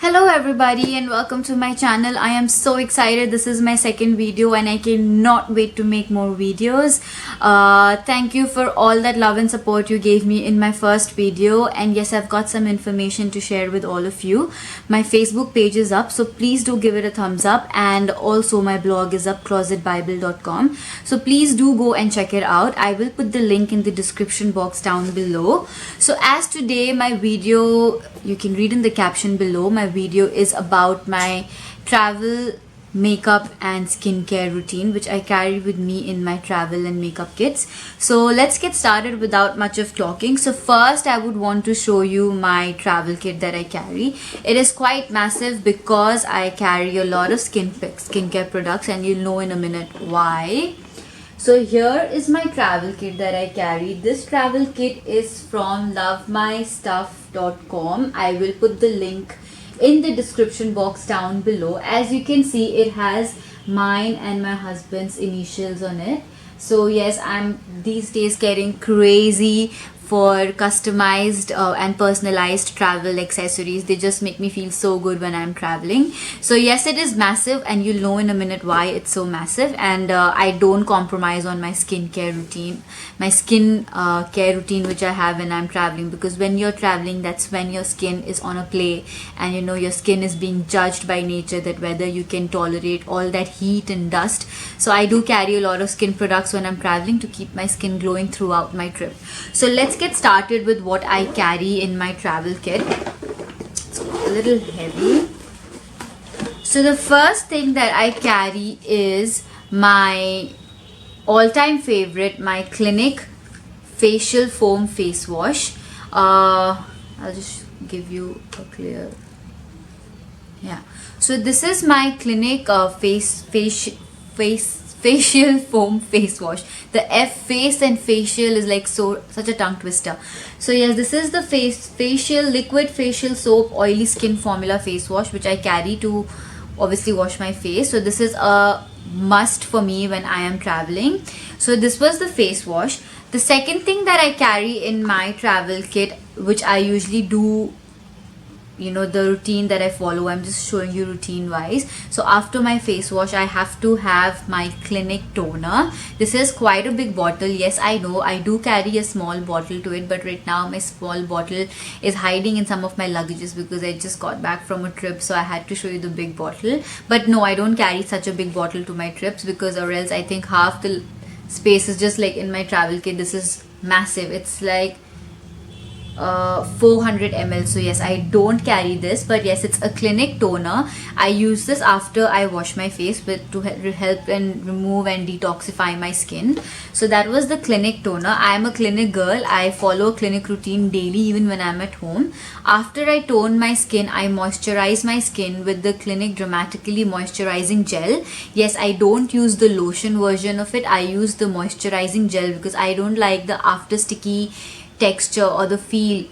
Hello everybody and welcome to my channel. I am so excited. This is my second video and I cannot wait to make more videos. Thank you for all that love and support you gave me in my first video, and yes, I've got some information to share with all of you. My Facebook page is up, so please do give it a thumbs up, and also my blog is up, closetbible.com, so please do go and check it out. I will put the link in the description box down below. So as today my video, you can read in the caption below, my video is about my travel makeup and skincare routine which I carry with me in my travel and makeup kits. So let's get started without much of talking. So first I would want to show you my travel kit that I carry. It is quite massive because I carry a lot of skincare products, and you'll know in a minute why. So here is my travel kit that I carry. This travel kit is from lovemystuff.com. I will put the link in the description box down below. As you can see, it has mine and my husband's initials on it. So yes, I'm these days getting crazy for customized and personalized travel accessories. They just make me feel so good when I'm traveling. So yes, it is massive, and you'll know in a minute why it's so massive. And I don't compromise on my skincare routine, my skin care routine which I have when I'm traveling, because when you're traveling, that's when your skin is on a play, and you know your skin is being judged by nature that whether you can tolerate all that heat and dust. So I do carry a lot of skin products when I'm traveling to keep my skin glowing throughout my trip. So let's get started with what I carry in my travel kit. It's a little heavy. So the first thing that I carry is my all-time favorite, my Clinique facial foam face wash. I'll just give you a clear, yeah. So this is my Clinique facial foam face wash. The face and facial is like such a tongue twister. So yes, this is the facial liquid facial soap oily skin formula face wash which I carry to obviously wash my face. So this is a must for me when I am traveling. So this was the face wash. The second thing that I carry in my travel kit, which I usually do, you know, the routine that I follow, I'm just showing you routine wise. So after my face wash, I have to have my Clinique toner. This is quite a big bottle. Yes, I know I do carry a small bottle to it, but right now my small bottle is hiding in some of my luggages because I just got back from a trip, so I had to show you the big bottle. But no, I don't carry such a big bottle to my trips, because or else I think half the space is just like in my travel kit. This is massive. It's like 400 ml. So yes, I don't carry this, but yes, it's a Clinique toner. I use this after I wash my face to help and remove and detoxify my skin. So that was the Clinique toner. I am a Clinique girl. I follow a Clinique routine daily, even when I'm at home. After I tone my skin, I moisturize my skin with the Clinique Dramatically Moisturizing Gel. Yes, I don't use the lotion version of it. I use the moisturizing gel because I don't like the after sticky texture or the feel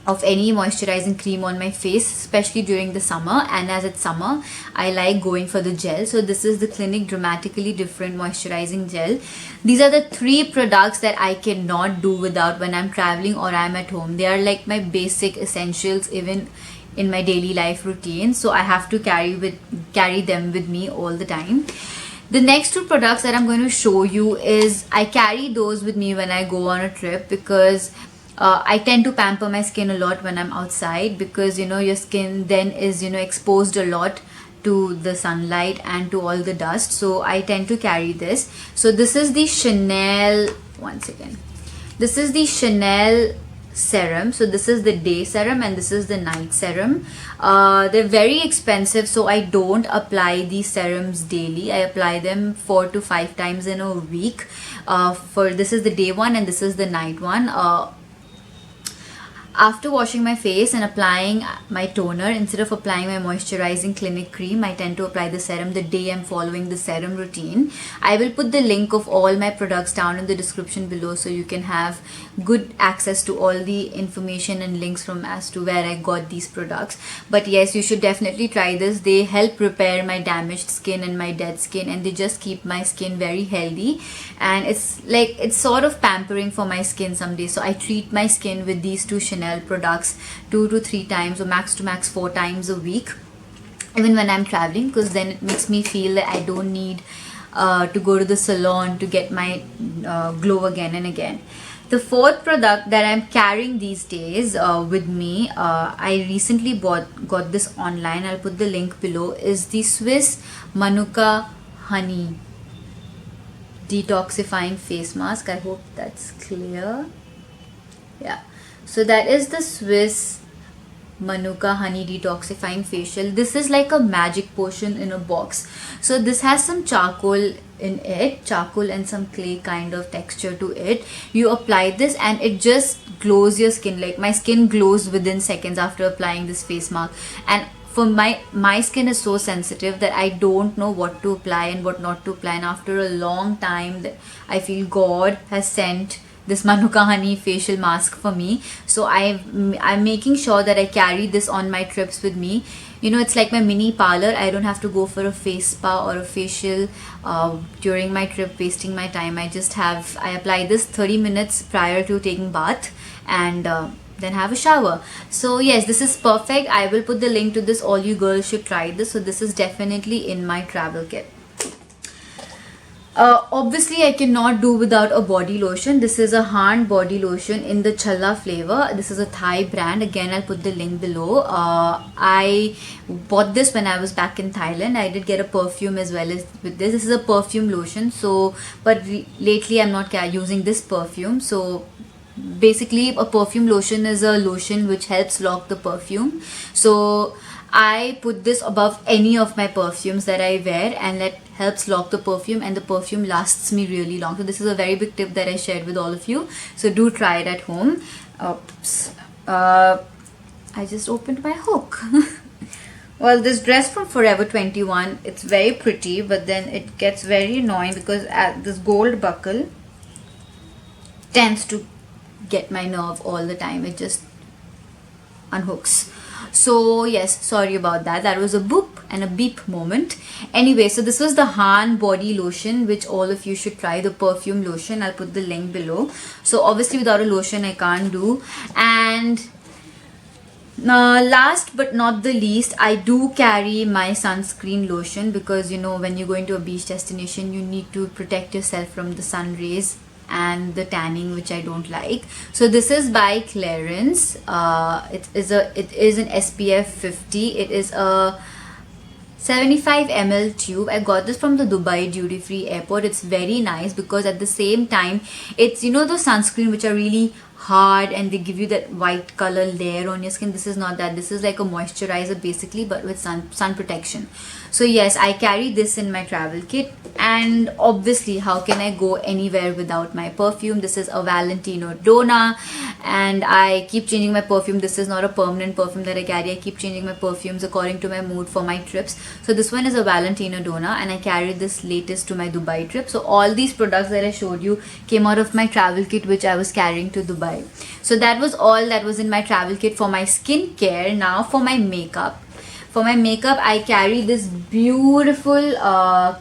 of any moisturizing cream on my face, especially during the summer. And as it's summer, I like going for the gel. So this is the Clinique Dramatically Different Moisturizing Gel. These are the three products that I cannot do without when I'm traveling or I'm at home. They are like my basic essentials even in my daily life routine, so I have to carry them with me all the time. The next two products that I'm going to show you is I carry those with me when I go on a trip, because I tend to pamper my skin a lot when I'm outside, because you know your skin then is, you know, exposed a lot to the sunlight and to all the dust. So I tend to carry this. So this is the Chanel, once again, this is the Chanel serum. So this is the day serum and this is the night serum. They're very expensive, so I don't apply these serums daily. I apply them 4 to 5 times in a week. For this is the day one and this is the night one. After washing my face and applying my toner, instead of applying my moisturizing Clinique cream, I tend to apply the serum the day I'm following the serum routine. I will put the link of all my products down in the description below, so you can have good access to all the information and links from as to where I got these products. But yes, you should definitely try this. They help repair my damaged skin and my dead skin, and they just keep my skin very healthy. And it's sort of pampering for my skin some days. So I treat my skin with these two Chanel Chanel products 2 to 3 times or max to max 4 times a week, even when I'm traveling, because then it makes me feel that I don't need to go to the salon to get my glow again and again. The fourth product that I'm carrying these days with me, I recently got this online. I'll put the link below. Is the Swiss Manuka Honey Detoxifying Face Mask. I hope that's clear. Yeah. So that is the Swiss Manuka Honey Detoxifying Facial. This is like a magic potion in a box. So this has some charcoal in it, charcoal and some clay kind of texture to it. You apply this and it just glows your skin. Like my skin glows within seconds after applying this face mask. And for my skin is so sensitive that I don't know what to apply and what not to apply. And after a long time, that I feel God has sent this Manuka Honey facial mask for me. So I'm making sure that I carry this on my trips with me. You know, it's like my mini parlor. I don't have to go for a face spa or a facial during my trip, wasting my time. I apply this 30 minutes prior to taking bath, and then have a shower. So yes, this is perfect. I will put the link to this. All you girls should try this. So this is definitely in my travel kit. Obviously I cannot do without a body lotion. This is a hand body lotion in the Challa flavor. This is a Thai brand. Again, I'll put the link below. I bought this when I was back in Thailand. I did get a perfume as well as with this. This is a perfume lotion. So but lately I'm not using this perfume. So basically a perfume lotion is a lotion which helps lock the perfume. So I put this above any of my perfumes that I wear, and that helps lock the perfume, and the perfume lasts me really long. So this is a very big tip that I shared with all of you. So do try it at home. Oops. I just opened my hook. Well, this dress from Forever 21, it's very pretty, but then it gets very annoying because this gold buckle tends to get my nerve all the time. It just unhooks. So yes, sorry about that. That was a boop and a beep moment. Anyway, so this was the Han body lotion, which all of you should try, the perfume lotion. I'll put the link below. So obviously without a lotion I can't do. And last but not the least, I do carry my sunscreen lotion, because you know, when you're going to a beach destination, you need to protect yourself from the sun rays and the tanning, which I don't like. So this is by Clarins. It is an SPF 50. It is a 75 ml tube. I got this from the Dubai duty free airport. It's very nice because at the same time, it's, you know, those sunscreen which are really hard and they give you that white color layer on your skin. This is not that. This is like a moisturizer basically, but with sun protection. So yes, I carry this in my travel kit. And obviously, how can I go anywhere without my perfume? This is a Valentino Donna, and I keep changing my perfume. This is not a permanent perfume that I carry. I keep changing my perfumes according to my mood for my trips. So this one is a Valentino Donna, and I carried this latest to my Dubai trip. So all these products that I showed you came out of my travel kit, which I was carrying to Dubai. So that was all that was in my travel kit for my skincare. Now for my makeup. For my makeup, I carry this beautiful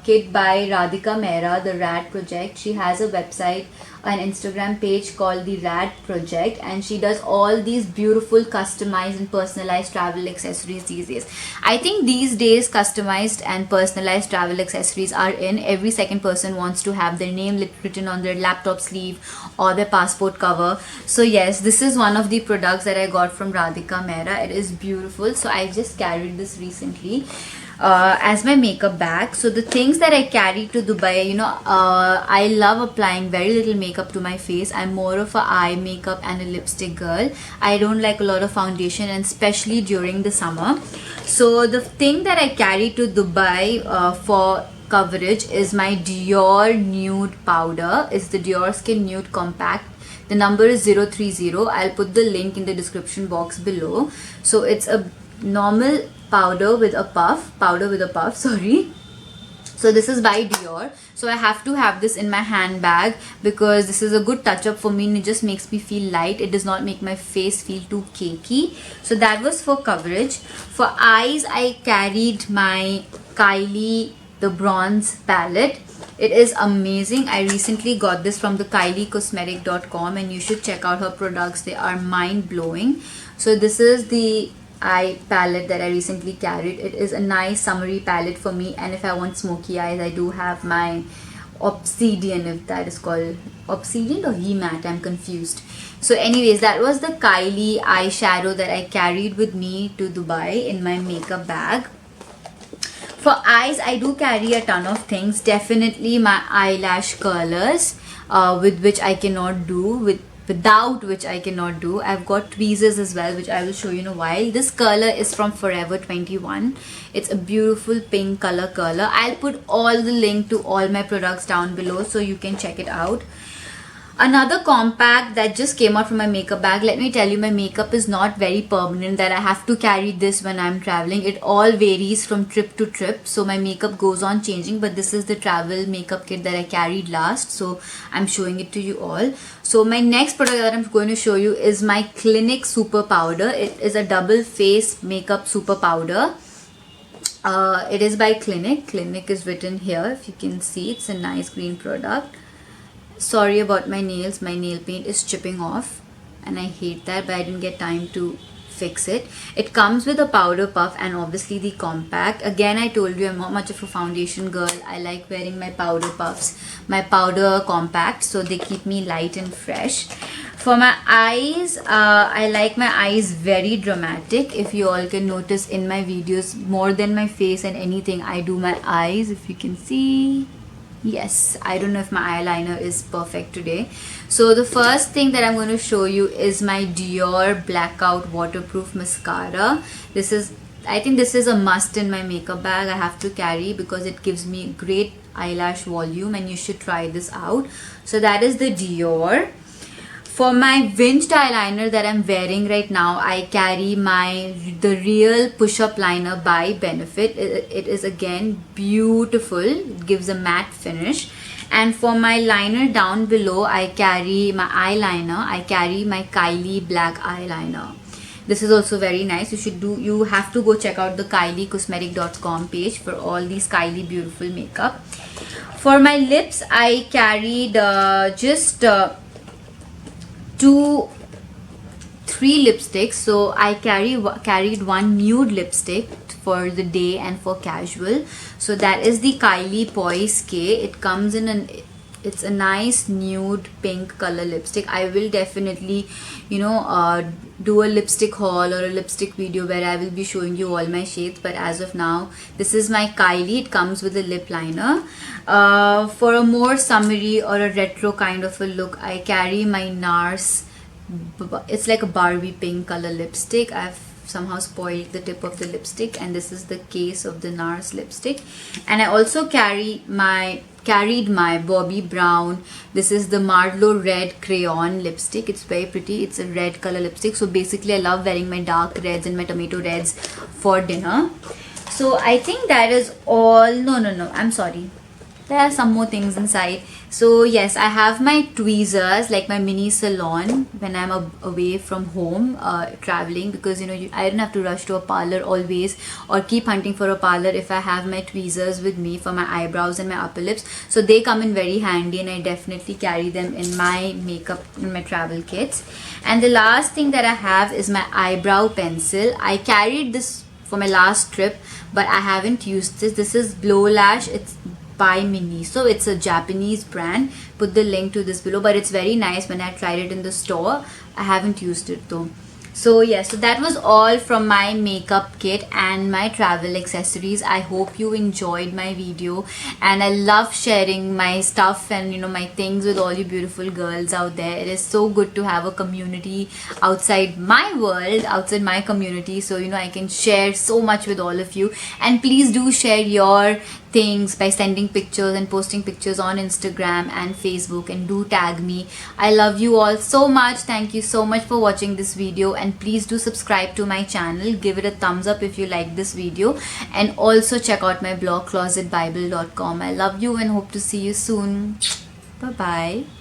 kit by Radhika Mehra, the Rad Project. She has a website, an Instagram page called the Rad Project, and she does all these beautiful customized and personalized travel accessories these days. I think these days customized and personalized travel accessories are in. Every second person wants to have their name written on their laptop sleeve or their passport cover. So yes, this is one of the products that I got from Radhika Mehra. It is beautiful. So I just carried this recently as my makeup bag. So the things that I carry to Dubai, you know, I love applying very little makeup to my face. I'm more of a eye makeup and a lipstick girl. I don't like a lot of foundation, and especially during the summer. So the thing that I carry to Dubai for coverage is my Dior Nude powder. It's the Dior Skin Nude Compact. The number is 030. I'll put the link in the description box below. So it's a normal powder with a puff, sorry. So this is by Dior. So I have to have this in my handbag because this is a good touch up for me, and it just makes me feel light. It does not make my face feel too cakey. So that was for coverage. For eyes, I carried my Kylie the bronze palette. It is amazing. I recently got this from the kyliecosmetic.com, and you should check out her products. They are mind-blowing. So this is the eye palette that I recently carried. It is a nice summery palette for me, and if I want smoky eyes, I do have my Obsidian, if that is called Obsidian or He-Matte, I'm confused. So anyways, that was the Kylie eyeshadow that I carried with me to Dubai in my makeup bag. For eyes, I do carry a ton of things. Definitely my eyelash curlers, with which I cannot do, without which I cannot do. I've got tweezers as well, which I will show you in a while. This curler is from Forever 21. It's a beautiful pink color curler. I'll put all the link to all my products down below so you can check it out. Another compact that just came out from my makeup bag. Let me tell you, my makeup is not very permanent that I have to carry this when I'm traveling. It all varies from trip to trip, so my makeup goes on changing, but this is the travel makeup kit that I carried last, so I'm showing it to you all. So my next product that I'm going to show you is my Clinique Super Powder. It is a double face makeup super powder. It is by Clinique. Clinique is written here, if you can see. It's a nice green product. Sorry about my nails, my nail paint is chipping off and I hate that, but I didn't get time to fix it. It comes with a powder puff and obviously the compact. Again, I told you I'm not much of a foundation girl. I like wearing my powder puffs, my powder compact, so they keep me light and fresh. For my eyes, I like my eyes very dramatic. If you all can notice in my videos, more than my face and anything, I do my eyes, if you can see. Yes, I don't know if my eyeliner is perfect today. So the first thing that I'm going to show you is my Dior Blackout Waterproof Mascara. I think this is a must in my makeup bag. I have to carry because it gives me great eyelash volume and you should try this out. So that is the Dior. For my Winged eyeliner that I'm wearing right now, I carry the Real Push-Up Liner by Benefit. It is again beautiful. It gives a matte finish. And for my liner down below, I carry my eyeliner. I carry my Kylie Black Eyeliner. This is also very nice. You have to go check out the kyliecosmetic.com page for all these Kylie beautiful makeup. For my lips, I carried three lipsticks. So I carried one nude lipstick for the day and for casual. So that is the Kylie Poise K. It comes in it's a nice nude pink color lipstick. I will definitely do a lipstick haul or a lipstick video where I will be showing you all my shades, but as of now this is my Kylie. It comes with a lip liner. For a more summery or a retro kind of a look, I carry my NARS. It's like a Barbie pink color lipstick. I've somehow spoiled the tip of the lipstick, and this is the case of the NARS lipstick. And I also carried my Bobbi Brown. This is the Marlo Red Crayon lipstick. It's very pretty. It's a red color lipstick. So basically I love wearing my dark reds and my tomato reds for dinner. So I think that is all. No, I'm sorry. There are some more things inside. So yes, I have my tweezers, like my mini salon when I'm away from home traveling, because I don't have to rush to a parlor always or keep hunting for a parlor if I have my tweezers with me for my eyebrows and my upper lips. So they come in very handy, and I definitely carry them in my makeup, in my travel kits. And the last thing that I have is my eyebrow pencil. I carried this for my last trip, but I haven't used this. This is Blow Lash. It's by Miniso. It's a Japanese brand. Put the link to this below, but it's very nice. When I tried it in the store, I haven't used it though. So yeah, so that was all from my makeup kit and my travel accessories. I hope you enjoyed my video, and I love sharing my stuff and my things with all you beautiful girls out there. It is so good to have a community outside my world, outside my community, so I can share so much with all of you. And please do share your things by sending pictures and posting pictures on Instagram and Facebook, and do tag me. I love you all so much. Thank you so much for watching this video, and please do subscribe to my channel. Give it a thumbs up if you like this video, and also check out my blog closetbible.com. I love you and hope to see you soon. Bye bye.